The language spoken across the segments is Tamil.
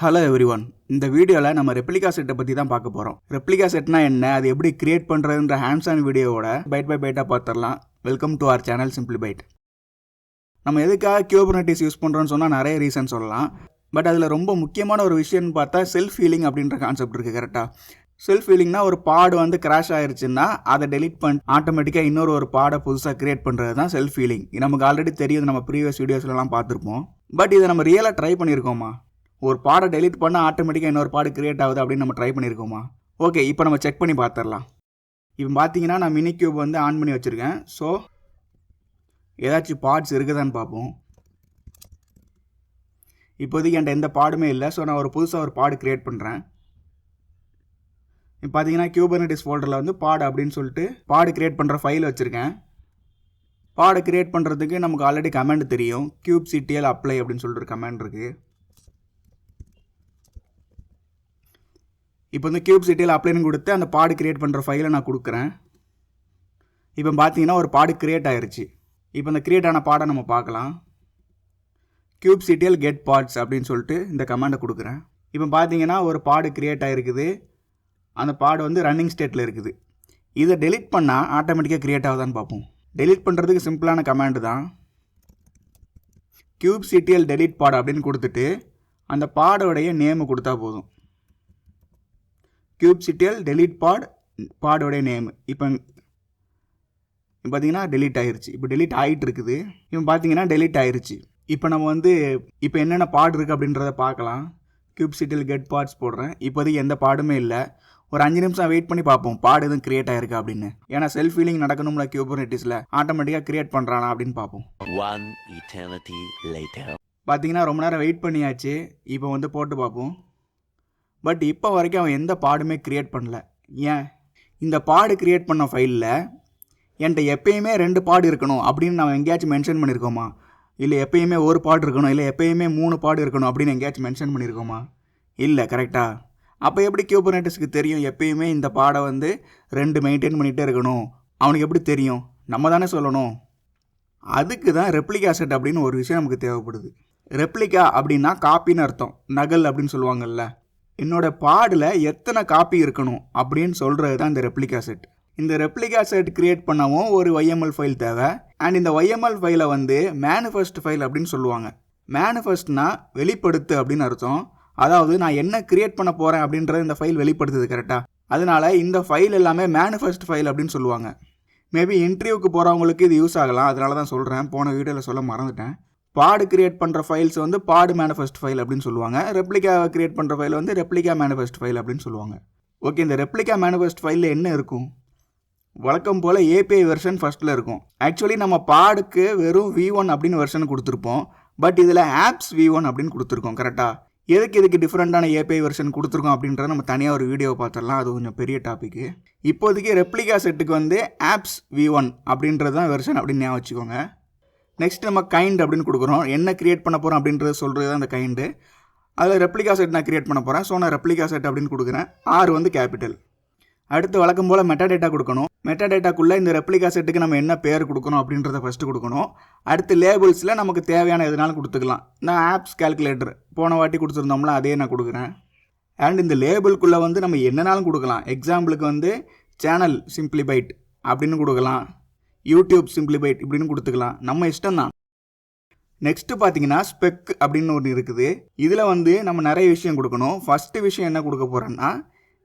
ஹலோ எவ்ரிவன், இந்த வீடியோவில் நம்ம ரெப்ளிகா செட்டை பற்றி தான் பார்க்க போகிறோம். ரெப்ளிகா செட்னா என்ன, அது எப்படி கிரியேட் பண்ணுறதுன்ற ஹேண்ட்ஸ் ஆன் வீடியோவோட பைட் பை பைட்டாக பார்த்துடலாம். Welcome to our channel simply byte. நம்ம எதுக்காக கியூபர்னெட்டிஸ் யூஸ் பண்ணுறோன்னு சொன்னால் நிறைய ரீசன் சொல்லலாம். பட் அதில் ரொம்ப முக்கியமான ஒரு விஷயம்னு பார்த்தா செல்ஃப் ஹீலிங் அப்படின்ற கான்செப்ட் இருக்குது. கரெக்டாக செல்ஃப் ஹீலிங்னா ஒரு பாடு வந்து கிராஷ் ஆயிடுச்சுன்னா அதை டெலிட் பண்ணி ஆட்டோமேட்டிக்காக இன்னொரு பாடை புதுசாக கிரியேட் பண்ணுறது தான் செல்ஃப் ஹீலிங். நமக்கு ஆல்ரெடி தெரியுது, நம்ம ப்ரீவியஸ் வீடியோஸ்லாம் பார்த்துருப்போம். பட் இதை நம்ம ரியலாக ட்ரை பண்ணியிருக்கோமா? ஒரு பாடை டெலிட் பண்ணால் ஆட்டோமேட்டிக்காக இன்னொரு பாடு கிரியேட் ஆகுது அப்படின்னு நம்ம ட்ரை பண்ணியிருக்கோமா? ஓகே, இப்போ நம்ம செக் பண்ணி பார்த்துடலாம். இப்போ பார்த்தீங்கன்னா நான் மினி கியூப் வந்து ஆன் பண்ணி வச்சுருக்கேன். ஸோ ஏதாச்சும் பார்ட்ஸ் இருக்குதான்னு பார்ப்போம். இப்போதைக்கு என்கிட்ட எந்த பாடுமே இல்லை. ஸோ நான் ஒரு புதுசாக ஒரு பாடு கிரியேட் பண்ணுறேன். இப்போ பார்த்தீங்கன்னா கியூபர்னெட்டிஸ் ஃபோல்டரில் வந்து பாடு அப்படின்னு சொல்லிட்டு பாடு கிரியேட் பண்ணுற ஃபைல் வச்சுருக்கேன். பாடு கிரியேட் பண்ணுறதுக்கு நமக்கு ஆல்ரெடி கமெண்ட் தெரியும். kubectl apply அப்படின்னு சொல்லிட்டு ஒரு கமெண்ட் இருக்குது. இப்போ வந்து kubectl அப்ளைன்னு கொடுத்து அந்த பாடு கிரியேட் பண்ணுற ஃபைலை நான் கொடுக்குறேன். இப்போ பார்த்தீங்கன்னா ஒரு பாடு கிரியேட் ஆயிடுச்சு. இப்போ இந்த கிரியேட் ஆன பாடை நம்ம பார்க்கலாம். kubectl get parts அப்படின்னு சொல்லிட்டு இந்த கமெண்டை கொடுக்குறேன். இப்போ பார்த்தீங்கன்னா ஒரு பாடு கிரியேட் ஆகிருக்குது. அந்த பாடு வந்து ரன்னிங் ஸ்டேட்டில் இருக்குது. இதை டெலிட் பண்ணால் ஆட்டோமேட்டிக்காக கிரியேட் ஆகுதான்னு பார்ப்போம். டெலிட் பண்ணுறதுக்கு சிம்பிளான கமெண்டு தான். kubectl delete பாடு அப்படின்னு கொடுத்துட்டு அந்த பாடோடைய நேமு கொடுத்தா போதும். kubectl delete பாடோடைய நேம். இப்போ பார்த்தீங்கன்னா டெலிட் ஆயிடுச்சு. இப்போ டெலிட் ஆகிட்டு இருக்குது. இப்போ பார்த்தீங்கன்னா டெலிட் ஆயிடுச்சு. இப்போ நம்ம வந்து இப்போ என்னென்ன பாடு இருக்குது அப்படின்றத பார்க்கலாம். kubectl get parts போடுறேன். இப்போதைக்கு எந்த பாடுமே இல்லை. ஒரு 5 நிமிஷம் வெயிட் பண்ணி பார்ப்போம் பாடு எதுவும் கிரியேட் ஆயிருக்கா அப்படின்னு. ஏன்னா செல்ஃப் ஹீலிங் நடக்கணும்ல கியூபர்னெட்டிஸில், ஆட்டோமேட்டிக்காக கிரியேட் பண்ணுறானா அப்படின்னு பார்ப்போம். பார்த்தீங்கன்னா ரொம்ப நேரம் வெயிட் பண்ணியாச்சு. இப்போ வந்து போட்டு பார்ப்போம். பட் இப்போ வரைக்கும் அவன் எந்த பாடுமே க்ரியேட் பண்ணல. ஏன்? இந்த பாடு க்ரியேட் பண்ண ஃபைலில் என்கிட்ட எப்பயுமே 2 பாடு இருக்கணும் அப்படின்னு நம்ம எங்கேயாச்சும் மென்ஷன் பண்ணியிருக்கோமா? இல்லை எப்பயுமே ஒரு பாடு இருக்கணும், இல்லை எப்பயுமே 3 பாடு இருக்கணும் அப்படின்னு எங்கேயாச்சும் மென்ஷன் பண்ணியிருக்கோமா? இல்லை. கரெக்டாக? அப்போ எப்படி கியூபர்னெட்டிஸ்க்கு தெரியும் எப்பயுமே இந்த பாடை வந்து 2 மெயின்டைன் பண்ணிகிட்டே இருக்கணும்? அவனுக்கு எப்படி தெரியும்? நம்ம தானே சொல்லணும். அதுக்கு தான் ரெப்ளிகா செட் அப்படின்னு ஒரு விஷயம் நமக்கு தேவைப்படுது. ரெப்ளிகா அப்படின்னா காப்பின்னு அர்த்தம். நகல் அப்படின்னு சொல்லுவாங்கல்ல. என்னோட பாடில் எத்தனை காப்பி இருக்கணும் அப்படின்னு சொல்கிறது தான் இந்த ரெப்ளிகா செட். இந்த ரெப்ளிகா செட் கிரியேட் பண்ணவும் ஒரு YML ஃபைல் தேவை. அண்ட் இந்த YML ஃபைலை வந்து மேனிஃபெஸ்ட் ஃபைல் அப்படின்னு சொல்லுவாங்க. மேனிஃபெஸ்ட்னா வெளிப்படுத்து அப்படின்னு அர்த்தம். அதாவது நான் என்ன கிரியேட் பண்ண போகிறேன் அப்படின்றது இந்த ஃபைல் வெளிப்படுத்துது. கரெக்டாக? அதனால இந்த ஃபைல் எல்லாமே மேனிஃபெஸ்ட் ஃபைல் அப்படின்னு சொல்லுவாங்க. மேபி இன்டர்வியூக்கு போகிறவங்களுக்கு இது யூஸ் ஆகலாம். அதனால தான் சொல்கிறேன். போன வீடியோவில் சொல்ல மறந்துட்டேன். பாடு கிரியேட் பண்ணுற ஃபைல்ஸ் வந்து பாடு மேனிஃபெஸ்ட் ஃபைல் அப்படின்னு சொல்லுவாங்க. ரெப்ளிகாவை கிரியேட் பண்ணுற ஃபைல் வந்து ரெப்ளிகா மேனிஃபெஸ்ட் ஃபைல் அப்படின்னு சொல்லுவாங்க. ஓகே, இந்த ரெப்ளிகா மேனிஃபெஸ்ட் ஃபைலில் என்ன இருக்கும்? வழக்கம் போல் API வெர்ஷன் ஃபஸ்ட்டில் இருக்கும். ஆக்சுவலி நம்ம பாடுக்கு வெறும் V1 அப்படின்னு வெர்ஷன் கொடுத்துருப்போம். பட் இதில் ஆப்ஸ் V1 அப்படின்னு கொடுத்துருக்கோம். கரெக்டாக? இதுக்கு டிஃப்ரெண்ட்டான API வெர்ஷன் கொடுத்துருக்கோம் அப்படின்றத நம்ம தனியாக ஒரு வீடியோவை பார்த்துடலாம். அது கொஞ்சம் பெரிய டாப்பிக்கு. இப்போதைக்கு ரெப்ளிகா செட்டுக்கு வந்து ஆப்ஸ் V1 அப்படின்றது தான் வெர்ஷன் அப்படின்னு ஞாபகம் வச்சுக்கோங்க. நெக்ஸ்ட் நம்ம கைண்ட் அப்படின்னு கொடுக்குறோம். என்ன கிரியேட் பண்ண போகிறோம் அப்படின்றத சொல்கிறது தான் அந்த கைண்டு. அதில் ரெப்ளிகா செட் நான் கிரியேட் பண்ண போகிறேன். ஸோ நான் ரெப்ளிகா செட் அப்படின்னு கொடுக்குறேன். R வந்து கேபிட்டல். அடுத்து வழக்கம் போல் மெட்டா டேட்டா கொடுக்கணும். மெட்டா டேட்டாக்குள்ளே இந்த ரெப்ளிகா செட்டுக்கு நம்ம என்ன பேர் கொடுக்கணும் அப்படின்றத ஃபஸ்ட்டு கொடுக்கணும். அடுத்து லேபிள்ஸில் நமக்கு தேவையான எதுனாலும் கொடுத்துக்கலாம். நான் ஆப்ஸ் கால்குலேட்டர் போன வாட்டி கொடுத்துருந்தோம்ல, அதே நான் கொடுக்குறேன். அண்ட் இந்த லேபிள்குள்ளே வந்து நம்ம என்னனாலும் கொடுக்கலாம். எக்ஸாம்பிளுக்கு வந்து சேனல் சிம்பிளி பைட் அப்படின்னு கொடுக்கலாம். யூடியூப் சிம்பிளி பைட் இப்படின்னு கொடுத்துக்கலாம். நம்ம இஷ்டம் தான். நெக்ஸ்ட்டு பார்த்தீங்கன்னா ஸ்பெக் அப்படின்னு ஒன்று இருக்குது. இதில் வந்து நம்ம நிறைய விஷயம் கொடுக்கணும். ஃபஸ்ட்டு விஷயம் என்ன கொடுக்க போகிறேன்னா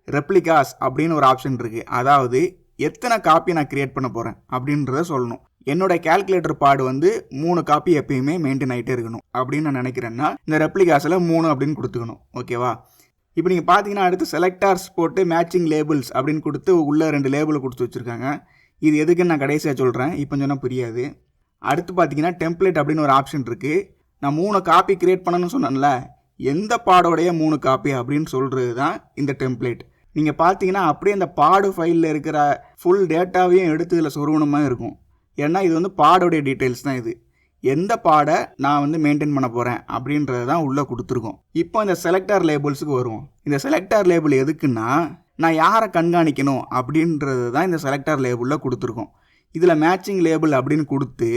ரெப்ளிகாஸ் அப்படின்னு ஒரு ஆப்ஷன் இருக்குது. அதாவது எத்தனை காப்பி நான் கிரியேட் பண்ண போகிறேன் அப்படின்றத சொல்லணும். என்னோடய கால்குலேட்டர் பாடு வந்து 3 காப்பி எப்பயுமே மெயின்டைன் ஆகிட்டே இருக்கணும் அப்படின்னு நான் நினைக்கிறேன்னா இந்த ரெப்ளிகாஸில் 3 அப்படின்னு கொடுத்துக்கணும். ஓகேவா? இப்போ நீங்கள் பார்த்தீங்கன்னா அடுத்து செலக்டார்ஸ் போட்டு மேட்சிங் லேபிள்ஸ் அப்படின்னு கொடுத்து உள்ளே 2 லேபிள் கொடுத்து வச்சுருக்காங்க. இது எதுக்குன்னு நான் கடைசியாக சொல்கிறேன். இப்போ சொன்னால் புரியாது. அடுத்து பார்த்தீங்கன்னா டெம்ப்ளேட் அப்படின்னு ஒரு ஆப்ஷன் இருக்குது. நான் 3 காப்பி கிரியேட் பண்ணணும்னு சொன்னேன்ல, எந்த பாடோடைய 3 காப்பி அப்படின்னு சொல்கிறது தான் இந்த டெம்ப்ளேட். நீங்கள் பார்த்தீங்கன்னா அப்படியே அந்த பாடு ஃபைலில் இருக்கிற ஃபுல் டேட்டாவையும் எடுத்து இதில் சொருவணுமாக இருக்கும். ஏன்னா இது வந்து பாடோடைய டீட்டெயில்ஸ் தான். இது எந்த பாடை நான் வந்து மெயின்டைன் பண்ண போகிறேன் அப்படின்றது தான் உள்ளே கொடுத்துருக்கோம். இப்போ இந்த செலக்டார் லேபிள்ஸுக்கு வருவோம். இந்த செலக்டார் லேபிள் எதுக்குன்னா நான் யாரை கண்காணிக்கணும் அப்படின்றது தான் இந்த செலக்டார் லேபிளில் கொடுத்துருக்கோம். இதில் மேட்சிங் லேபிள் அப்படின்னு கொடுத்து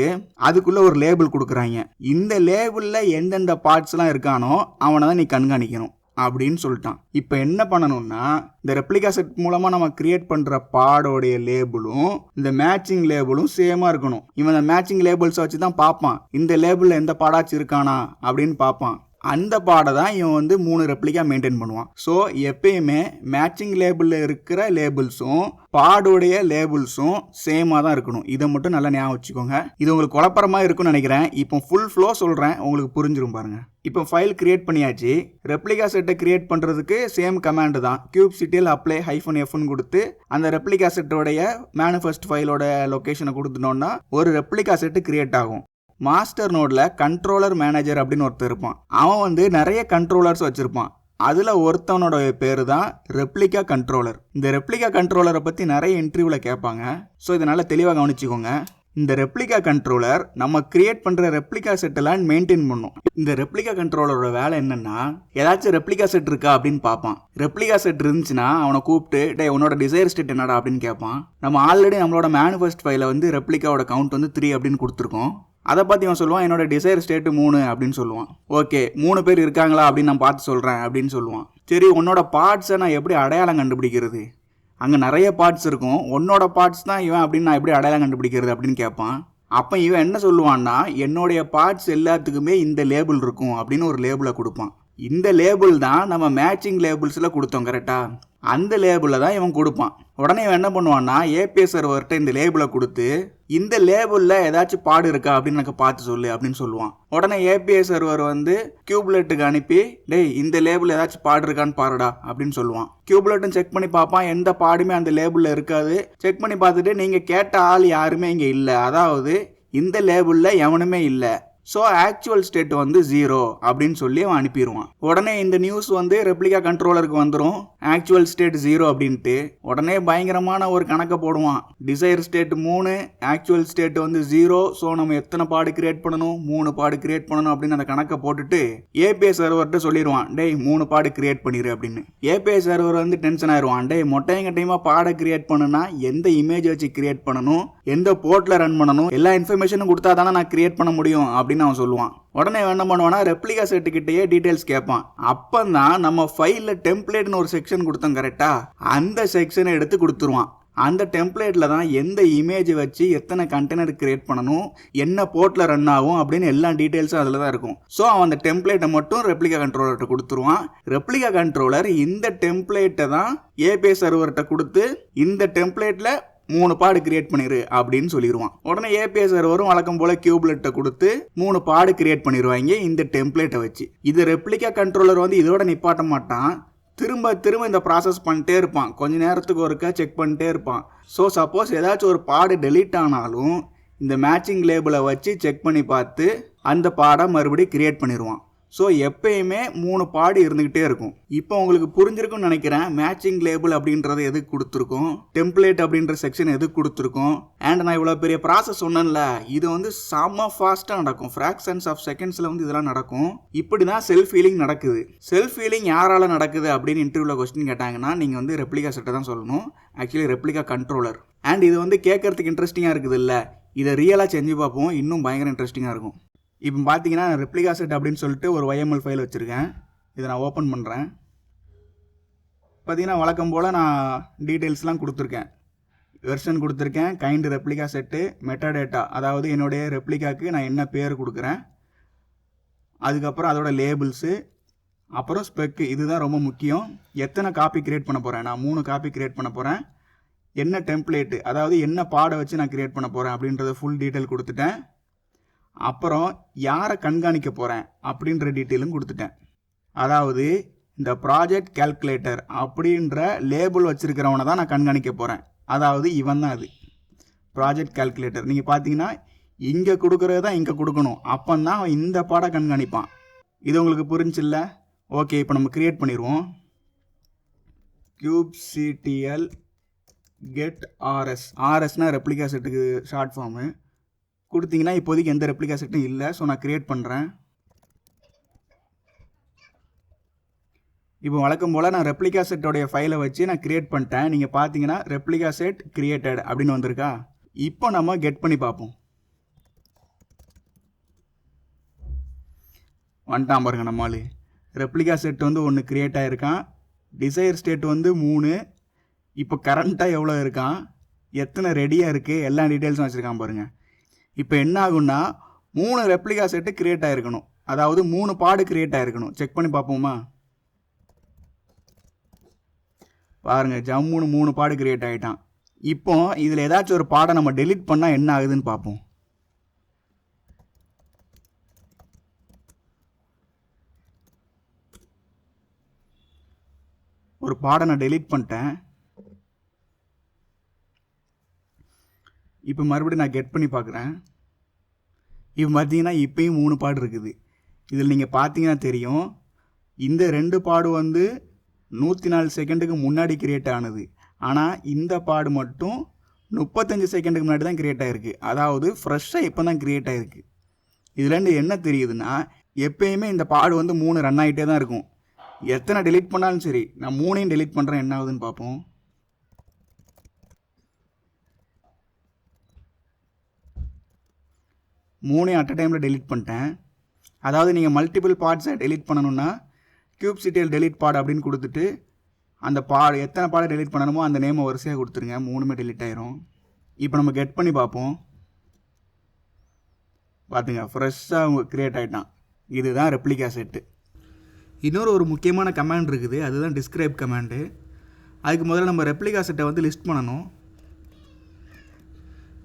அதுக்குள்ளே ஒரு லேபிள் கொடுக்குறாங்க. இந்த லேபிளில் எந்தெந்த பார்ட்ஸ்லாம் இருக்கானோ அவனை தான் நீ கண்காணிக்கணும். அப்படின்னு சொல்லிட்டான். இப்போ என்ன பண்ணணும்னா இந்த ரெப்ளிகா செட் மூலமாக நம்ம கிரியேட் பண்ணுற பாடோடைய லேபிளும் இந்த மேட்சிங் லேபிளும் சேமாக இருக்கணும். இவன் இந்த மேட்சிங் லேபிள்ஸை வச்சு தான் பார்ப்பான், இந்த லேபிளில் எந்த பாடாச்சும் இருக்கானா அப்படின்னு பார்ப்பான். அந்த பாடை தான் இவன் வந்து 3 ரெப்ளிகா மெயின்டைன் பண்ணுவான். ஸோ எப்பயுமே மேட்சிங் லேபிளில் இருக்கிற லேபிள்ஸும் பாடோடைய லேபிள்ஸும் சேமாக தான் இருக்கணும். இதை மட்டும் நல்லா ஞாபகம் வச்சுக்கோங்க. இது உங்களுக்கு குழப்பறமாக இருக்குன்னு நினைக்கிறேன். இப்போ ஃபுல் ஃப்ளோ சொல்கிறேன், உங்களுக்கு புரிஞ்சிடும் பாருங்க. இப்போ ஃபைல் கிரியேட் பண்ணியாச்சு. ரெப்ளிகா செட்டை கிரியேட் பண்ணுறதுக்கு சேம் கமாண்டு தான். kubectl apply -fன்னு கொடுத்து அந்த ரெப்ளிகா செட்டோடைய மேனிஃபெஸ்ட் ஃபைலோட லொக்கேஷனை கொடுத்துட்டோம்னா ஒரு ரெப்ளிகா செட்டு கிரியேட் ஆகும். மாஸ்டர் நோடில் கண்ட்ரோலர் மேனேஜர் அப்படின்னு ஒருத்தர் இருப்பான். அவன் வந்து நிறைய கண்ட்ரோலர்ஸ் வச்சுருப்பான். அதில் ஒருத்தவனோட பேர் தான் ரெப்ளிகா கண்ட்ரோலர். இந்த ரெப்ளிகா கண்ட்ரோலரை பற்றி நிறைய இன்டர்வியூவில் கேட்பாங்க. ஸோ இதனால் தெளிவாக கவனிச்சுக்கோங்க. இந்த ரெப்ளிகா கண்ட்ரோலர் நம்ம கிரியேட் பண்ணுற ரெப்ளிகா செட்டெல்லாம் மெயின்டைன் பண்ணும். இந்த ரெப்ளிகா கண்ட்ரோலரோட வேலை என்னன்னா, ஏதாச்சும் ரெப்ளிகா செட் இருக்கா அப்படின்னு பார்ப்பான். ரெப்ளிகா செட் இருந்துச்சுன்னா அவனை கூப்பிட்டு டே உன்னோட டிசைர் ஸ்டேட் என்னடா அப்படின்னு கேட்பான். நம்ம ஆல்ரெடி நம்மளோட மேனிஃபெஸ்ட் ஃபைலை வந்து ரெப்ளிகாவோட கவுண்ட் வந்து 3 அப்படின்னு கொடுத்துருக்கோம். அதை பற்றி அவன் சொல்லுவான், என்னோட டிசைர் ஸ்டேட்டு 3 அப்படின்னு சொல்லுவான். ஓகே 3 பேர் இருக்காங்களா அப்படின்னு நான் பார்த்து சொல்கிறேன் அப்படின்னு சொல்லுவான். சரி உன்னோட பார்ட்ஸை நான் எப்படி அடையாளம் கண்டுபிடிக்கிறது? அங்கே நிறைய பார்ட்ஸ் இருக்கும், உன்னோட பார்ட்ஸ் தான் இவன் அப்படின்னு நான் எப்படி அடையாளம் கண்டுபிடிக்கிறது அப்படின்னு கேட்பான். அப்போ இவன் என்ன சொல்லுவான்னா, என்னுடைய பார்ட்ஸ் எல்லாத்துக்குமே இந்த லேபிள் இருக்கும் அப்படின்னு ஒரு லேபிளை கொடுப்பான். இந்த லேபிள் தான் நம்ம மேட்சிங் லேபிள்ஸில் கொடுத்தோம் கரெக்டாக, அந்த லேபிளில் தான் இவன் கொடுப்பான். உடனே இவன் என்ன பண்ணுவான்னா ஏபிஎஸ் சர்வர்கிட்ட இந்த லேபிளை கொடுத்து இந்த லேபிளில் ஏதாச்சும் பாடு இருக்கா அப்படின்னு எனக்கு பார்த்து சொல்லு அப்படின்னு சொல்லுவான். உடனே ஏபிஎஸ் சர்வர் வந்து கியூப்லெட்டுக்கு அனுப்பி டேய் இந்த லேபிள் ஏதாச்சும் பாடு இருக்கான்னு பாருடா அப்படின்னு சொல்லுவான். கியூப்லெட்டும் செக் பண்ணி பார்ப்பான், எந்த பாடுமே அந்த லேபிளில் இருக்காது. செக் பண்ணி பார்த்துட்டு நீங்கள் கேட்ட ஆள் யாருமே இங்கே இல்லை, அதாவது இந்த லேபிளில் எவனுமே இல்லை, ஸோ ஆக்சுவல் ஸ்டேட் வந்து 0 அப்படின்னு சொல்லி அவன் அனுப்பிடுவான். உடனே இந்த நியூஸ் வந்து ரெப்ளிகா கண்ட்ரோலருக்கு வந்துடும், ஆக்சுவல் ஸ்டேட் 0 அப்படின்ட்டு. உடனே பயங்கரமான ஒரு கணக்கை போடுவான். டிசைர் ஸ்டேட் 3, ஆக்சுவல் ஸ்டேட் வந்து 0, ஸோ நம்ம எத்தனை பாடு கிரியேட் பண்ணணும், 3 பாடு கிரியேட் பண்ணணும் அப்படின்னு அந்த கணக்கை போட்டுட்டு ஏபிஎஸ் சர்வர்கிட்ட சொல்லிடுவான், டேய் 3 பாடு கிரியேட் பண்ணிடு அப்படின்னு. ஏபிஎஸ் சர்வர் வந்து டென்ஷன் ஆயிடுவான், டேய் மொட்டையங்கட்டையுமா பாடை கிரியேட் பண்ணுனா எந்த இமேஜ் வச்சு கிரியேட் பண்ணணும், எந்த போர்ட்டில் ரன் பண்ணணும், எல்லா இன்ஃபர்மேஷனும் கொடுத்தா தானே நான் கிரியேட் பண்ண முடியும் அப்படின்னு அவன் சொல்லுவான். உடனே என்ன பண்ணுவானா ரெப்ளிகா செட்டுக்கிட்டேயே டீடைல்ஸ் கேட்பான். அப்பந்தான் நம்ம ஃபைலில் டெம்ப்ளேட்னு ஒரு செக்ஷன் கொடுத்தோம் கரெக்டா, அந்த செக்ஷனை எடுத்து கொடுத்துருவான். அந்த டெம்ப்ளேட்டில் தான் எந்த இமேஜ் வச்சு எத்தனை கண்டெய்னர் கிரியேட் பண்ணணும், என்ன போர்ட்டில் ரன் ஆகும் அப்படின்னு எல்லா டீட்டெயில்ஸும் அதில் தான் இருக்கும். ஸோ அவன் அந்த டெம்ப்ளேட்டை மட்டும் ரெப்ளிகா கண்ட்ரோலர்கிட்ட கொடுத்துருவான். ரெப்ளிகா கண்ட்ரோலர் இந்த டெம்ப்ளேட்டை தான் ஏபிஎஸ் சர்வர்கிட்ட கொடுத்து இந்த டெம்ப்ளேட்டில் 3 பாடு கிரியேட் பண்ணிரு அப்படின்னு சொல்லிடுவான். உடனே ஏபிஎஸ் சர்வரும் வழக்கம் போல கியூப்லெட்டை கொடுத்து 3 பாடு கிரியேட் பண்ணிடுவாங்க இந்த டெம்ப்ளேட்டை வச்சு. இது ரெப்ளிகா கண்ட்ரோலர் வந்து இதோட நிப்பாட்ட மாட்டான், திரும்ப திரும்ப இந்த ப்ராசஸ் பண்ணிட்டே இருப்பான். கொஞ்ச நேரத்துக்கு ஒருக்கா செக் பண்ணிட்டே இருப்பான். ஸோ சப்போஸ் ஏதாச்சும் ஒரு பாடு டெலீட் ஆனாலும் இந்த மேட்சிங் லேபிளை வச்சு செக் பண்ணி பார்த்து அந்த பாடை மறுபடியும் கிரியேட் பண்ணிடுவான். ஸோ எப்பயுமே 3 பாடு இருந்துக்கிட்டே இருக்கும். இப்போ உங்களுக்கு புரிஞ்சிருக்கும்னு நினைக்கிறேன் மேட்சிங் லேபிள் அப்படின்றது எதுக்கு கொடுத்துருக்கோம், டெம்ப்ளேட் அப்படின்ற செக்ஷன் எதுக்கு கொடுத்துருக்கோம். அண்ட் நான் இவ்வளோ பெரிய ப்ராசஸ் சொன்னேன்ல, இது வந்து செம்ம ஃபாஸ்ட்டாக நடக்கும், ஃப்ராக்ஷன்ஸ் ஆஃப் செகண்ட்ஸில் வந்து இதெல்லாம் நடக்கும். இப்படி தான் செல்ஃப் ஹீலிங் நடக்குது. செல்ஃப் ஹீலிங் யாரால் நடக்குது அப்படின்னு இன்டர்வியூவில் கொஸ்டின் கேட்டாங்கன்னா நீங்கள் வந்து ரெப்ளிகா செட்டை தான் சொல்லணும், ஆக்சுவலி ரெப்ளிகா கண்ட்ரோலர். அண்ட் இது வந்து கேட்கறதுக்கு இன்ட்ரெஸ்டிங்காக இருக்குது இல்லை, இதை ரியலாக செஞ்சு பார்ப்போம், இன்னும் பயங்கர இன்ட்ரெஸ்டிங்காக இருக்கும். இப்போ பார்த்தீங்கன்னா ரெப்ளிகா செட் அப்படின்னு சொல்லிட்டு ஒரு YML ஃபைல் வச்சுருக்கேன். இதை நான் ஓப்பன் பண்ணுறேன். பார்த்தீங்கன்னா வழக்கம் போல் நான் டீட்டெயில்ஸ்லாம் கொடுத்துருக்கேன், வெர்ஷன் கொடுத்துருக்கேன், கைண்ட் ரெப்ளிகா செட்டு, மெட்டாடேட்டா, அதாவது என்னுடைய ரெப்ளிகாவுக்கு நான் என்ன பேர் கொடுக்குறேன், அதுக்கப்புறம் அதோட லேபிள்ஸு, அப்புறம் ஸ்பெக்கு. இதுதான் ரொம்ப முக்கியம். எத்தனை காப்பி கிரியேட் பண்ண போகிறேன், நான் 3 காப்பி கிரியேட் பண்ண போகிறேன். என்ன டெம்ப்ளேட்டு, அதாவது என்ன பாடை வச்சு நான் கிரியேட் பண்ண போகிறேன் அப்படின்றத ஃபுல் டீட்டெயில் கொடுத்துட்டேன். அப்புறம் யாரை கண்காணிக்க போகிறேன் அப்படின்ற டீட்டெயிலும் கொடுத்துட்டேன். அதாவது இந்த ப்ராஜெக்ட் கால்குலேட்டர் அப்படின்ற லேபிள் வச்சுருக்கிறவனை தான் நான் கண்காணிக்க போகிறேன், அதாவது இவன் தான் அது ப்ராஜெக்ட் கால்குலேட்டர். நீங்கள் பார்த்தீங்கன்னா இங்கே கொடுக்குறது தான் இங்கே கொடுக்கணும், அப்போ தான் அவன் இந்த பாடை கண்காணிப்பான். இது உங்களுக்கு புரிஞ்சில்ல? ஓகே, இப்போ நம்ம கிரியேட் பண்ணிடுவோம். kubectl get rs, ஆர்எஸ்னால் ரெப்ளிகா செட்டுக்கு ஷார்ட் ஃபார்மு கொடுத்தீங்கன்னா இப்போதைக்கு எந்த ரெப்ளிகா செட்டும் இல்லை. ஸோ நான் கிரியேட் பண்ணுறேன். இப்போ வழக்கம் போல் நான் ரெப்ளிகா செட்டோடைய ஃபைலை வச்சு நான் கிரியேட் பண்ணிட்டேன். நீங்கள் பார்த்தீங்கன்னா ரெப்ளிகா செட் கிரியேட்டட் அப்படின்னு வந்திருக்கா. இப்போ நம்ம கெட் பண்ணி பார்ப்போம். வந்துட்டான் பாருங்க நம்மளு. ரெப்ளிகா செட் வந்து ஒன்று க்ரியேட் ஆகிருக்கான். டிசைர் ஸ்டேட் வந்து 3. இப்போ கரண்ட்டாக எவ்வளோ இருக்கான், எத்தனை ரெடியாக இருக்குது, எல்லா டீட்டெயில்ஸும் வச்சுருக்கான் பாருங்கள். இப்போ என்ன ஆகுன்னா 3 ரெப்ளிகா செட்டு க்ரியேட் ஆகிருக்கணும். அதாவது 3 பாடு க்ரியேட் ஆகிருக்கணும். செக் பண்ணி பார்ப்போமா? பாருங்கள், ஜம்முன்னு 3 பாடு க்ரியேட் ஆகிட்டான். இப்போ இதில் ஏதாச்சும் ஒரு பாடை நம்ம டெலீட் பண்ணால் என்ன ஆகுதுன்னு பார்ப்போம். ஒரு பாடை நான் டெலீட் பண்ணிட்டேன். இப்போ மறுபடியும் நான் கெட் பண்ணி பார்க்குறேன். இப்போ பார்த்தீங்கன்னா இப்போயும் 3 பாடு இருக்குது. இதில் நீங்கள் பார்த்தீங்கன்னா தெரியும், இந்த 2 பாடு வந்து 104 செகண்டுக்கு முன்னாடி கிரியேட் ஆனது. ஆனால் இந்த பாடு மட்டும் 35 செகண்டுக்கு முன்னாடி தான் கிரியேட் ஆகிருக்கு. அதாவது ஃப்ரெஷ்ஷாக இப்போ தான் கிரியேட் ஆகிருக்கு. இதுலேருந்து என்ன தெரியுதுன்னா, எப்பயுமே இந்த பாடு வந்து 3 ரன் ஆகிட்டே தான் இருக்கும். எத்தனை டெலீட் பண்ணாலும் சரி, நான் 3ஐயும் டெலீட் பண்ணுறேன், என்ன ஆகுதுன்னு பார்ப்போம். மூணையும் அட் அ டைமில் டெலீட் பண்ணிட்டேன். அதாவது நீங்கள் மல்டிபிள் பார்ட்ஸை டெலீட் பண்ணணுன்னா kubectl delete பாட் அப்படின்னு கொடுத்துட்டு அந்த பாடு எத்தனை பாடை டெலீட் பண்ணணுமோ அந்த நேமை வரிசையாக கொடுத்துருங்க. 3மே டெலீட் ஆயிரும். இப்போ நம்ம கெட் பண்ணி பார்ப்போம். பார்த்துங்க, ஃப்ரெஷ்ஷாக அவங்க க்ரியேட் ஆகிட்டான். இதுதான் ரெப்ளிகா செட்டு. இன்னொரு முக்கியமான கமாண்ட் இருக்குது, அதுதான் டிஸ்கிரைப் கமாண்டு. அதுக்கு முதல்ல நம்ம ரெப்ளிகா செட்டை வந்து லிஸ்ட் பண்ணணும்.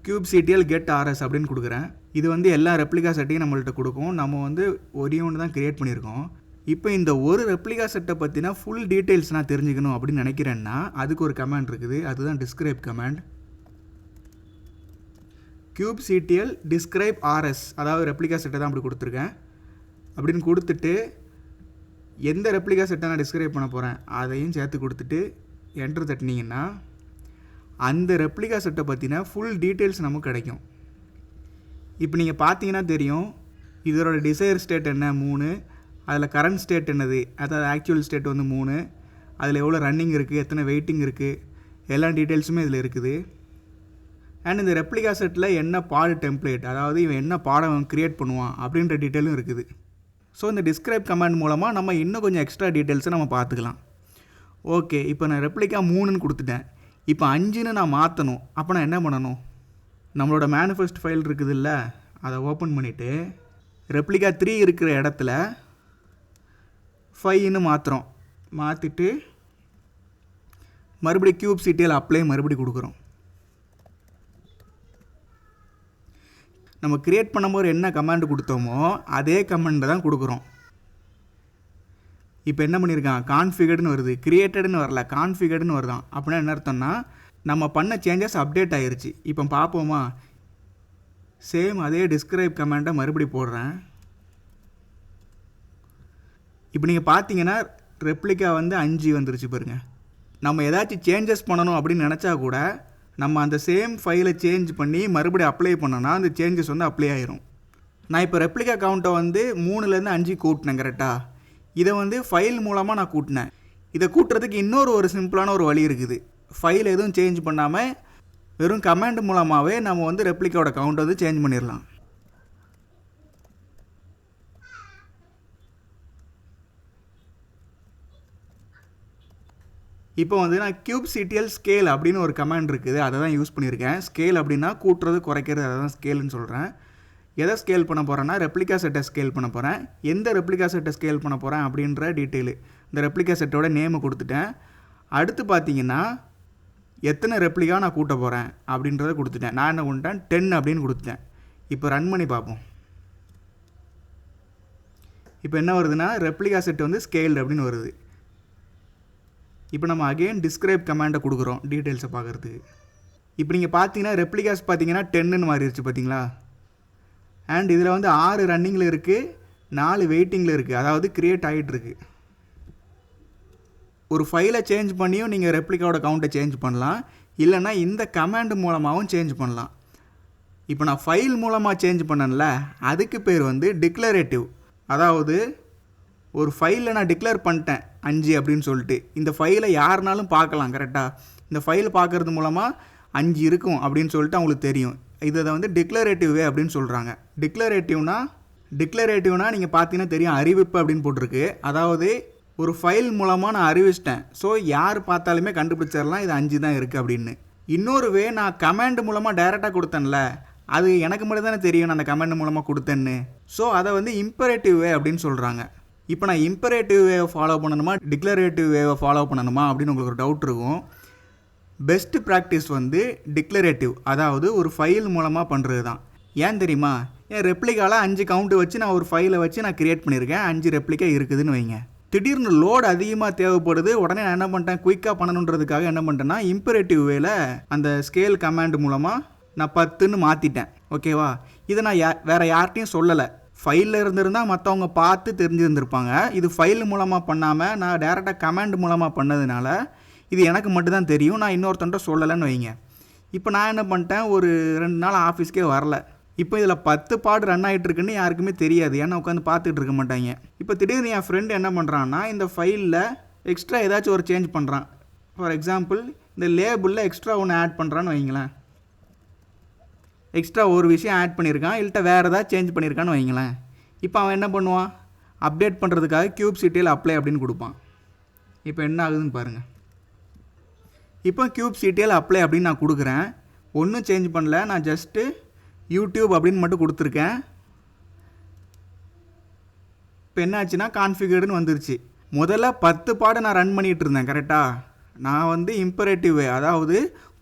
kubectl get rs அப்படின்னு கொடுக்குறேன். இது வந்து எல்லா ரெப்ளிகா செட்டையும் நம்மள்கிட்ட கொடுக்கும். நம்ம வந்து ஒரே ஒன்று தான் க்ரியேட் பண்ணியிருக்கோம். இப்போ இந்த ஒரு ரெப்ளிகா செட்டை பற்றினா ஃபுல் டீட்டெயில்ஸ் நான் தெரிஞ்சுக்கணும் அப்படின்னு நினைக்கிறேன்னா அதுக்கு ஒரு கமாண்ட் இருக்குது, அதுதான் describe command. kubectl describe rs, அதாவது ரெப்ளிகா செட்டை தான் அப்படி கொடுத்துருக்கேன். அப்படின்னு கொடுத்துட்டு எந்த ரெப்ளிகா செட்டை நான் டிஸ்கிரைப் பண்ண போகிறேன் அதையும் சேர்த்து கொடுத்துட்டு என்டர் தட்டினீங்கன்னா அந்த ரெப்ளிகா செட்டை பற்றின ஃபுல் டீட்டெயில்ஸ் நமக்கு கிடைக்கும். இப்போ நீங்கள் பார்த்தீங்கன்னா தெரியும், இதோட டிசைர் ஸ்டேட் என்ன 3, அதில் கரண்ட் ஸ்டேட் என்னது, அதாவது ஆக்சுவல் ஸ்டேட் வந்து 3, அதில் எவ்வளோ ரன்னிங் இருக்குது, எத்தனை வெயிட்டிங் இருக்குது, எல்லா டீட்டெயில்ஸுமே இதில் இருக்குது. அண்ட் இந்த ரெப்ளிகா செட்டில் என்ன பாடு டெம்ப்ளேட், அதாவது இவன் என்ன பாடம் க்ரியேட் பண்ணுவான் அப்படின்ற டீட்டெயிலும் இருக்குது. ஸோ இந்த டிஸ்கிரைப் கமாண்ட் மூலமாக நம்ம இன்னும் கொஞ்சம் எக்ஸ்ட்ரா டீட்டெயில்ஸை நம்ம பார்த்துக்கலாம். ஓகே, இப்போ நான் ரெப்ளிகா 3ன்னு கொடுத்துட்டேன். இப்போ 5ன்னு நான் மாற்றணும். அப்போ நான் என்ன பண்ணணும், நம்மளோட மேனிஃபெஸ்ட் ஃபைல் இருக்குது இல்லை, அதை ஓப்பன் பண்ணிவிட்டு ரெப்ளிகா 3 இருக்கிற இடத்துல 5ன்னு மாற்றுறோம். மாற்றிட்டு மறுபடியும் kubectl அப்ளை மறுபடியும் கொடுக்குறோம். நம்ம க்ரியேட் பண்ணும்போது என்ன கமாண்ட் கொடுத்தோமோ அதே கமாண்டை தான் கொடுக்குறோம். இப்போ என்ன பண்ணியிருக்கான், கான்ஃபிகர்டுன்னு வருது, கிரியேட்டடுன்னு வரல, கான்ஃபிகர்டுன்னு வருதான். அப்படின்னா என்ன அர்த்தம்னா நம்ம பண்ண சேஞ்சஸ் அப்டேட் ஆகிருச்சு. இப்போ பார்ப்போமா, சேம் அதே டிஸ்கிரைப் கமாண்டை மறுபடி போடுறேன். இப்போ நீங்கள் பார்த்தீங்கன்னா ரெப்ளிகா வந்து 5 வந்துருச்சு பாருங்கள். நம்ம ஏதாச்சும் சேஞ்சஸ் பண்ணணும் அப்படின்னு நினச்சா கூட நம்ம அந்த சேம் ஃபைலை சேஞ்ச் பண்ணி மறுபடியும் அப்ளை பண்ணோன்னா அந்த சேஞ்சஸ் வந்து அப்ளை ஆயிரும். நான் இப்போ ரெப்ளிகா கவுண்ட்டை வந்து 3லேருந்து 5 கூட்டினேன் கரெக்டாக. இதை வந்து ஃபைல் மூலமாக நான் கூட்டினேன். இதை கூட்டுறதுக்கு இன்னொரு சிம்பிளான ஒரு வழி இருக்குது. ஃபைல் எதுவும் சேஞ்ச் பண்ணாமல் வெறும் கமாண்ட் மூலமாகவே நம்ம வந்து ரெப்ளிகாவோட கவுண்ட் வந்து சேஞ்ச் பண்ணிடலாம். இப்போ வந்து நான் kubectl ஸ்கேல் அப்படின்னு ஒரு கமாண்ட் இருக்குது, அதை தான் யூஸ் பண்ணியிருக்கேன். ஸ்கேல் அப்படின்னா கூட்டுறது குறைக்கிறது, அதை தான் ஸ்கேல்னு சொல்கிறேன். எதை ஸ்கேல் பண்ண போகிறேன்னா ரெப்ளிகா செட்டை ஸ்கேல் பண்ண போகிறேன். எந்த ரெப்ளிகா செட்டை ஸ்கேல் பண்ண போகிறேன் அப்படின்ற டீட்டெயிலு இந்த ரெப்ளிகா செட்டோட நேமை கொடுத்துட்டேன். அடுத்து பார்த்தீங்கன்னா எத்தனை ரெப்ளிகா நான் கூட்ட போகிறேன் அப்படின்றத கொடுத்துட்டேன். நான் என்ன பண்ணிட்டேன், 10 அப்படின்னு கொடுத்துட்டேன். இப்போ ரன் பண்ணி பார்ப்போம். இப்போ என்ன வருதுன்னா ரெப்ளிகா செட் வந்து ஸ்கேல்டு அப்படின்னு வருது. இப்போ நம்ம அகெயின் டிஸ்கிரைப் கமாண்டை கொடுக்குறோம் டீட்டெயில்ஸை பார்க்குறதுக்கு. இப்போ நீங்கள் பார்த்தீங்கன்னா ரெப்ளிகாஸ் பார்த்தீங்கன்னா 10ன்னு மாறிடுச்சு பார்த்தீங்களா. அண்ட் இதில் வந்து 6 ரன்னிங்கில் இருக்குது, 4 வெயிட்டிங்கில் இருக்குது, அதாவது க்ரியேட் ஆகிட்டுருக்கு. ஒரு ஃபைலை சேஞ்ச் பண்ணியும் நீங்கள் ரெப்ளிகாவோட கவுண்ட்டை சேஞ்ச் பண்ணலாம், இல்லைன்னா இந்த கமாண்ட் மூலமாகவும் சேஞ்ச் பண்ணலாம். இப்போ நான் ஃபைல் மூலமாக சேஞ்ச் பண்ணல, அதுக்கு பேர் வந்து டிக்ளரேட்டிவ். அதாவது ஒரு ஃபைலில் நான் டிக்ளேர் பண்ணிட்டேன் 5 அப்படின்னு சொல்லிட்டு, இந்த ஃபைலை யாருனாலும் பார்க்கலாம் கரெக்டாக. இந்த ஃபைல் பார்க்குறது மூலமாக 5 இருக்கும் அப்படின்னு சொல்லிட்டு அவங்களுக்கு தெரியும். இதை வந்து டிக்ளரேட்டிவ் வே அப்படின்னு சொல்கிறாங்க. டிக்ளரேட்டிவ்னா டிக்ளரேட்டிவ்னா நீங்கள் பார்த்தீங்கன்னா தெரியும், அறிவிப்பு அப்படின்னு போட்டிருக்கு. அதாவது ஒரு ஃபைல் மூலமாக நான் அறிவிச்சிட்டேன். ஸோ யார் பார்த்தாலுமே கண்டுபிடிச்சிடலாம் இது 5 தான் இருக்குது அப்படின்னு. இன்னொரு வே, நான் கமாண்ட் மூலமாக டைரெக்டாக கொடுத்தேன்ல, அது எனக்கு மட்டும் தானே தெரியும் நான் அந்த கமாண்ட் மூலமாக கொடுத்தேன்னு. ஸோ அதை வந்து இம்பரேட்டிவ் வே அப்படின்னு சொல்கிறாங்க. இப்போ நான் இம்பரேட்டிவ் வேவை ஃபாலோ பண்ணணுமா டிக்ளரேட்டிவ் வேவை ஃபாலோ பண்ணணுமா அப்படின்னு உங்களுக்கு ஒரு டவுட் இருக்கும். பெஸ்ட்டு ப்ராக்டிஸ் வந்து டிக்ளரேட்டிவ், அதாவது ஒரு ஃபைல் மூலமாக பண்ணுறது தான். ஏன் தெரியுமா? என் ரெப்ளிகாவில் 5 கவுண்ட்டு வச்சு நான் ஒரு ஃபைலை வச்சு நான் க்ரியேட் பண்ணியிருக்கேன். 5 ரெப்ளிகா இருக்குதுன்னு வைங்க. திடீர்னு லோடு அதிகமாக தேவைப்படுது. உடனே நான் என்ன பண்ணிட்டேன், குயிக்காக பண்ணணுன்றதுக்காக என்ன பண்ணிட்டேன்னா இம்பரேட்டிவ் வேல அந்த ஸ்கேல் கமாண்ட் மூலமாக நான் 10ன்னு மாற்றிட்டேன். ஓகேவா? இதை நான் வேறு யார்கிட்டையும் சொல்லலை. ஃபைலில் இருந்திருந்தால் மற்றவங்க பார்த்து தெரிஞ்சுருந்துருப்பாங்க. இது ஃபைல் மூலமாக பண்ணாமல் நான் டேரெக்டாக கமாண்ட் மூலமாக பண்ணதுனால இது எனக்கு மட்டும்தான் தெரியும். நான் இன்னொருத்தன்ட்ட சொல்லலைன்னு வைங்க. இப்போ நான் என்ன பண்ணிட்டேன், ஒரு 2 நாள் ஆஃபீஸ்க்கே வரல. இப்போ இதில் 10 பாடு ரன் ஆகிட்டுருக்குன்னு யாருக்குமே தெரியாது. ஏன்னா உட்காந்து பார்த்துட்டு இருக்க மாட்டாங்க. இப்போ திடீர்னு என் ஃப்ரெண்டு என்ன பண்ணுறான்னா இந்த ஃபைலில் எக்ஸ்ட்ரா ஏதாச்சும் ஒரு சேஞ்ச் பண்ணுறான். ஃபார் எக்ஸாம்பிள் இந்த லேபிளில் எக்ஸ்ட்ரா ஒன்று ஆட் பண்ணுறான்னு வைங்களேன். எக்ஸ்ட்ரா ஒரு விஷயம் ஆட் பண்ணியிருக்கான், இல்லைட்ட வேறு ஏதாவது சேஞ்ச் பண்ணியிருக்கான்னு வைங்களேன். இப்போ அவன் என்ன பண்ணுவான், அப்டேட் பண்ணுறதுக்காக kubectl அப்ளை அப்படின்னு கொடுப்பான். இப்போ என்ன ஆகுதுன்னு பாருங்கள். இப்போ kubectl அப்ளை அப்படின்னு நான் கொடுக்குறேன். ஒன்றும் சேஞ்ச் பண்ணல, நான் ஜஸ்ட்டு யூடியூப் அப்படின்னு மட்டும் கொடுத்துருக்கேன். இப்போ என்ன ஆச்சுன்னா கான்ஃபிகர்டுன்னு வந்துருச்சு. முதல்ல 10 பாடை நான் ரன் பண்ணிகிட்டு இருந்தேன். கரெக்டாக? நான் வந்து இம்பரேட்டிவ் வே, அதாவது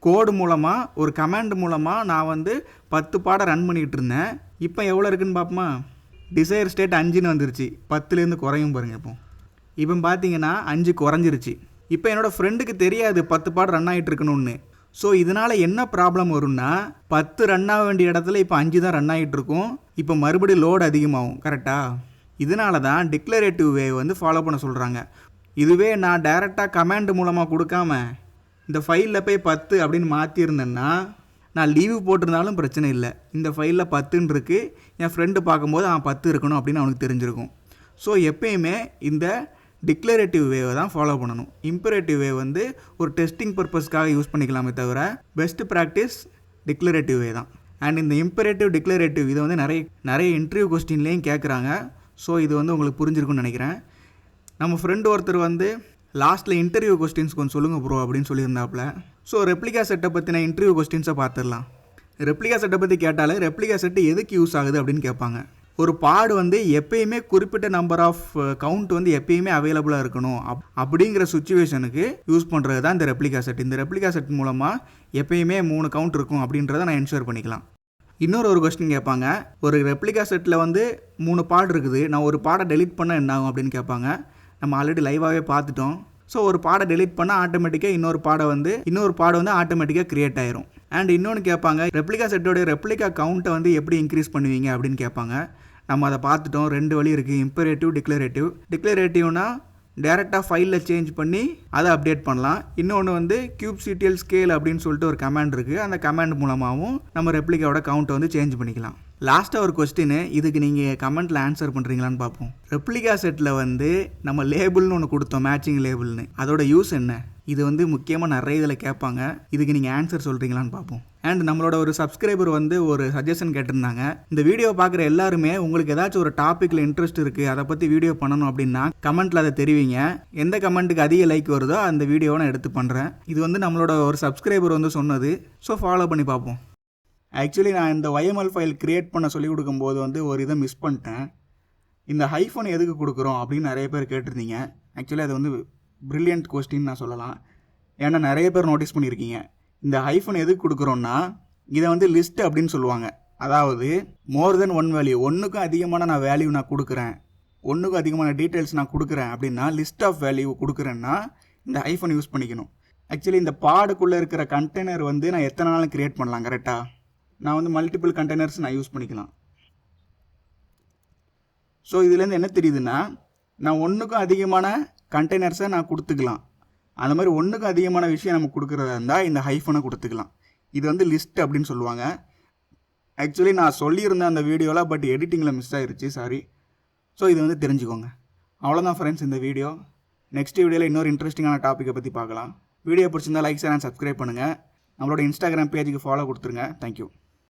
கோடு மூலமாக ஒரு கமாண்ட் மூலமாக நான் வந்து 10 பாடை ரன் பண்ணிகிட்டு இருந்தேன். இப்போ எவ்வளோ இருக்குதுன்னு பார்ப்போமா? டிசைர் ஸ்டேட் 5ன்னு வந்துருச்சு. 10லேருந்து குறையும் பாருங்கள். இப்போ பார்த்தீங்கன்னா 5 குறைஞ்சிருச்சு. இப்போ என்னோடய ஃப்ரெண்டுக்கு தெரியாது 10 பாடு ரன் ஆகிட்டு இருக்கணும்னு. ஸோ இதனால் என்ன ப்ராப்ளம் வரும்னா 10 ரன் ஆக வேண்டிய இடத்துல இப்போ 5 தான் ரன் ஆகிட்டு இருக்கும். இப்போ மறுபடியும் லோடு அதிகமாகும். கரெக்டாக? இதனால தான் டிக்ளரேட்டிவ் வே வந்து ஃபாலோ பண்ண சொல்கிறாங்க. இதுவே நான் டைரெக்டாக கமாண்ட் மூலமாக கொடுக்காம இந்த ஃபைலில் போய் 10 அப்படின்னு மாற்றிருந்தேன்னா நான் லீவு போட்டிருந்தாலும் பிரச்சனை இல்லை. இந்த ஃபைலில் 10ன்னு இருக்குது, என் ஃப்ரெண்டு பார்க்கும்போது 10 இருக்கணும் அப்படின்னு அவனுக்கு தெரிஞ்சிருக்கும். ஸோ எப்பயுமே இந்த டிக்ளரேட்டிவ் வேவை தான் ஃபாலோ பண்ணணும். இம்பரேட்டிவ் வே வந்து ஒரு டெஸ்டிங் பர்பஸ்க்காக யூஸ் பண்ணிக்கலாமே தவிர பெஸ்ட்டு ப்ராக்டிஸ் டிக்ளரேட்டிவ் வே தான். அண்ட் இந்த இம்பரேட்டிவ் டிக்ளரேட்டிவ் இதை வந்து நிறைய இன்டர்வியூ கொஸ்டின்லேயும் கேட்குறாங்க. ஸோ இது வந்து உங்களுக்கு புரிஞ்சிருக்குன்னு நினைக்கிறேன். நம்ம ஃப்ரெண்டு ஒருத்தர் வந்து லாஸ்ட்டில் இன்டர்வியூ கொஸ்டின்ஸ் கொஞ்சம் சொல்லுங்கள் ப்ரோ அப்படின்னு சொல்லியிருந்தாப்புல. ஸோ ரெப்ளிகா செட்டை பற்றின இன்டர்வியூ கொஸ்டின்ஸை பார்த்துடலாம். ரெப்ளிகா செட்டை பற்றி கேட்டாலே ரெப்ளிகா செட்டு எதுக்கு யூஸ் ஆகுது அப்படின்னு கேட்பாங்க. ஒரு பாடு வந்து எப்பயுமே குறிப்பிட்ட நம்பர் ஆஃப் கவுண்ட் வந்து எப்பயுமே அவைலபிளாக இருக்கணும் அப்படிங்கிற சுச்சுவேஷனுக்கு யூஸ் பண்ணுறது தான் இந்த ரெப்ளிகா செட். இந்த ரெப்ளிகா செட் மூலமாக எப்பயுமே 3 கவுண்ட் இருக்கும் அப்படின்றத நான் என்ஷூர் பண்ணிக்கலாம். இன்னொரு கொஸ்டின் கேட்பாங்க, ஒரு ரெப்ளிகா செட்டில் வந்து 3 பாடு இருக்குது, நான் ஒரு பாடை டெலீட் பண்ண என்ன ஆகும் அப்படின்னு கேட்பாங்க. நம்ம ஆல்ரெடி லைவாகவே பார்த்துட்டோம். ஸோ ஒரு பாடை டெலீட் பண்ணால் ஆட்டோமேட்டிக்காக இன்னொரு பாடை வந்து ஆட்டோமேட்டிக்காக க்ரியேட் ஆயிரும். அண்ட் இன்னொன்று கேட்பாங்க, ரெப்ளிகா செட்டோடைய ரெப்ளிகா கவுண்ட்டை வந்து எப்படி இன்க்ரீஸ் பண்ணுவீங்க அப்படின்னு கேட்பாங்க. நம்ம அதை பார்த்துட்டோம். 2 வழி இருக்குது, இம்பரேட்டிவ், டிக்ளரேட்டிவ். டிக்ளரேட்டிவ்னா டேரெக்டாக ஃபைலில் சேஞ்ச் பண்ணி அதை அப்டேட் பண்ணலாம். இன்னொன்று வந்து kubectl ஸ்கேல் அப்படின்னு சொல்லிட்டு ஒரு கமாண்ட் இருக்குது. அந்த கமாண்ட் மூலமாகவும் நம்ம ரெப்ளிகாவோட கவுண்ட்டை வந்து சேஞ்ச் பண்ணிக்கலாம். லாஸ்ட்டாக ஒரு கொஸ்டின், இதுக்கு நீங்கள் கமெண்ட்டில் ஆன்சர் பண்ணுறீங்களான்னு பார்ப்போம். ரெப்ளிகா செட்டில் வந்து நம்ம லேபிள்னு ஒன்று கொடுத்தோம், மேட்சிங் லேபிள்னு. அதோட யூஸ் என்ன? இது வந்து முக்கியமாக நிறைய இதில் கேட்பாங்க. இதுக்கு நீங்கள் ஆன்சர் சொல்கிறீங்களான்னு பார்ப்போம். அண்ட் நம்மளோட ஒரு சப்ஸ்கிரைபர் வந்து ஒரு சஜஷன் கேட்டிருந்தாங்க. இந்த வீடியோ பார்க்குற எல்லாருமே உங்களுக்கு ஏதாச்சும் ஒரு டாப்பிக்கில் இன்ட்ரெஸ்ட் இருக்குது, அதை பற்றி வீடியோ பண்ணணும் அப்படின்னா கமெண்ட்டில் அதை தெரிவிங்க. எந்த கமெண்ட்டுக்கு அதிக லைக் வருதோ அந்த வீடியோவை நான் எடுத்து பண்ணுறேன். இது வந்து நம்மளோட ஒரு சப்ஸ்கிரைபர் வந்து சொன்னது. ஸோ ஃபாலோ பண்ணி பார்ப்போம். ஆக்சுவலி நான் இந்த YML ஃபைல் க்ரியேட் பண்ண சொல்லிக் கொடுக்கும்போது வந்து ஒரு இதை மிஸ் பண்ணிட்டேன். இந்த ஹைஃபன் எதுக்கு கொடுக்குறோம் அப்படின்னு நிறைய பேர் கேட்டிருந்தீங்க. ஆக்சுவலி அது வந்து ப்ரில்லியன்ட் கொஸ்டின் நான் சொல்லலாம். ஏன்னா நிறைய பேர் நோட்டீஸ் பண்ணியிருக்கீங்க. இந்த ஹைஃபன் எதுக்கு கொடுக்குறோன்னா இதை வந்து லிஸ்ட் அப்படின்னு சொல்லுவாங்க. அதாவது மோர் தென் 1 வேல்யூ, ஒன்றுக்கும் அதிகமான நான் வேல்யூ நான் கொடுக்குறேன், ஒன்றுக்கும் அதிகமான டீட்டெயில்ஸ் நான் கொடுக்குறேன் அப்படின்னா லிஸ்ட் ஆஃப் வேல்யூ கொடுக்குறேன்னா இந்த ஹைஃபன் யூஸ் பண்ணிக்கணும். ஆக்சுவலி இந்த பாடுக்குள்ளே இருக்கிற கண்டெய்னர் வந்து நான் எத்தனை நாளும் க்ரியேட் பண்ணலாம். கரெக்டாக? நான் வந்து மல்டிபிள் கண்டெய்னர்ஸ் நான் யூஸ் பண்ணிக்கலாம். ஸோ இதுலேருந்து என்ன தெரியுதுன்னா நான் ஒன்றுக்கும் அதிகமான கண்டெய்னர்ஸை நான் கொடுத்துக்கலாம். அந்த மாதிரி ஒன்றுக்கும் அதிகமான விஷயம் நம்ம கொடுக்குறதா இருந்தால் இந்த ஹைஃபனை கொடுத்துக்கலாம். இது வந்து லிஸ்ட் அப்படின்னு சொல்லுவாங்க. ஆக்சுவலி நான் சொல்லியிருந்தேன் அந்த வீடியோவில், பட் எடிட்டிங்கில் மிஸ் ஆகிருச்சு, சாரி. ஸோ இது வந்து தெரிஞ்சுக்கோங்க. அவ்வளோதான் ஃப்ரெண்ட்ஸ் இந்த வீடியோ. நெக்ஸ்ட் வீடியோவில் இன்னொரு இன்ட்ரெஸ்டிங்கான டாப்பிக்கை பற்றி பார்க்கலாம். வீடியோ பிடிச்சிருந்தால் லைக், ஷேர் அண்ட் சப்ஸ்கிரைப் பண்ணுங்கள். நம்மளோட இன்ஸ்டாகிராம் பேஜுக்கு ஃபாலோ கொடுத்துருங்க. தேங்க்யூ.